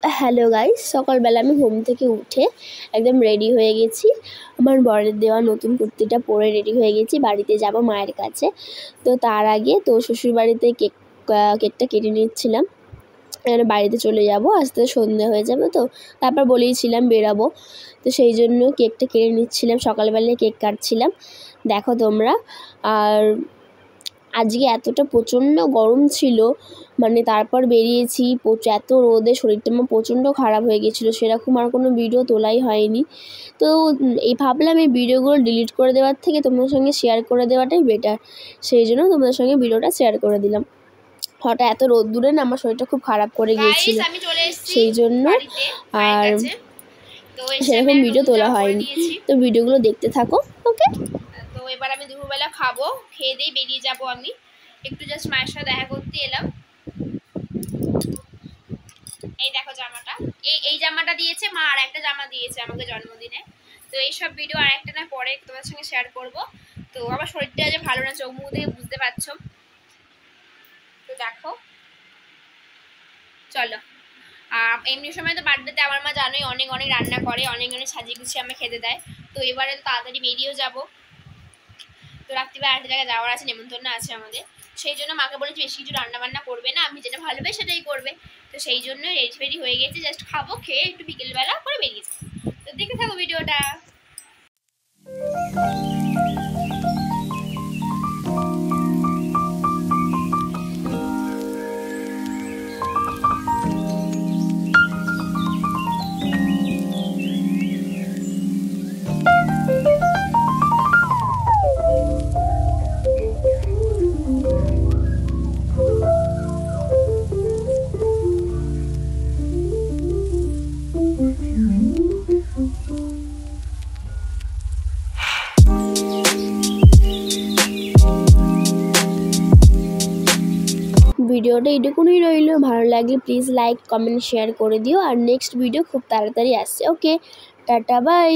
Hello guys, সকালবেলা আমি ঘুম থেকে উঠে একদম রেডি হয়ে গেছি। আমার বরের দেওয়া নতুন কুর্তিটা পরে রেডি হয়ে গেছি, বাড়িতে যাব মায়ের কাছে। তো তার আগে শ্বশুরবাড়িতে কেকটা কেটে নিচ্ছিলাম। এখানে বাড়িতে চলে যাব, আস্তে সন্ধে হয়ে যাবে। তো তারপর বলেইছিলাম বেরাবো, তো সেই জন্য কেকটা কেটে নিচ্ছিলাম, সকালবেলায় কেক কাটছিলাম, দেখো তোমরা। আর আজকে এতটা প্রচণ্ড গরম ছিল, মানে তারপর বেরিয়েছি, এত রোদে শরীরটা আমার প্রচণ্ড খারাপ হয়ে গেছিলো, সেরকম আর কোনো ভিডিও তোলাই হয়নি। তো এই ভাবলাম এই ভিডিওগুলো ডিলিট করে দেওয়ার থেকে তোমাদের সঙ্গে শেয়ার করে দেওয়াটাই বেটার, সেই জন্য তোমাদের সঙ্গে ভিডিওটা শেয়ার করে দিলাম। হঠাৎ এত রোদ্দুরে না আমার শরীরটা খুব খারাপ করে গিয়েছিল, সেই জন্য আর সেরকম ভিডিও তোলা হয়নি। তো ভিডিওগুলো দেখতে থাকো, ওকে। তো এবার আমি দুপুরবেলা খাবো, খেয়ে দিয়ে বেরিয়ে যাব। আমি একটু জাস্ট মায়ের সাথে দেখা করতে এলাম। এই দেখো জামাটা, এই জামাটা দিয়েছে মা, আর একটা জামা দিয়েছে আমাকে জন্মদিনে। তো এইসব ভিডিও আর একটা না পরে তোমার সঙ্গে শেয়ার করব। তো আমার শরীরটা যে ভালো না, চোখ মুখ দেখে বুঝতে পারছো। তো দেখো, চলো। এমনি সময় তো বার্থডেতে আমার মা জানোই অনেক অনেক রান্না করে, অনেক অনেক সাজিয়ে গুছিয়ে আমাকে খেতে দেয়। তো এবারে তো তাড়াতাড়ি বেরিয়েও যাবো। তো রাত্রিবেলা আরেকটা জায়গায় যাওয়ার আছে, নেমন্তন্ন আছে আমাদের। সেই জন্য মাকে বলেছি বেশি কিছু রান্না বান্না করবে না, আমি যেটা ভালো পাই সেটাই করবে। তো সেই জন্য রেডি হয়ে গেছে, জাস্ট খাবো, খেয়ে একটু বিকেলবেলা করে বেরিয়ে যাবো। তো দেখতে থাকো ভিডিওটা। ভিডিওটা এটুকুনই রইল, ভালো লাগলে প্লিজ লাইক কমেন্ট শেয়ার করে দিও। আর নেক্সট ভিডিও খুব তাড়াতাড়ি আসছে, ওকে, টাটা বাই।